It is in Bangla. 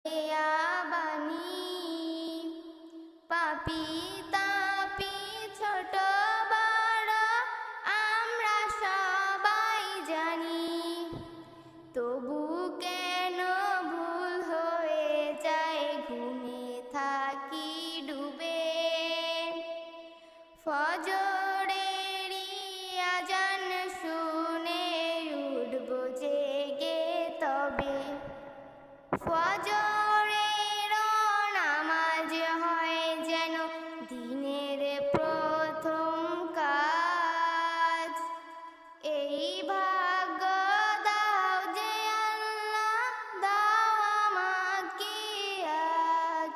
বানি পাপি তাপি ছোট বড় আমরা সবাই জানি, তবু কেন ভুল হয়ে যায় ঘুমে থাকি ডুবে। ফজরেরই আজান শুনে উঠব জেগে তবে, ফজরের নামাজ হয় যেন দিনের প্রথম কাজ। এই ভাগ্য দাও যে আল্লাহ, দাও আমাকে আজ।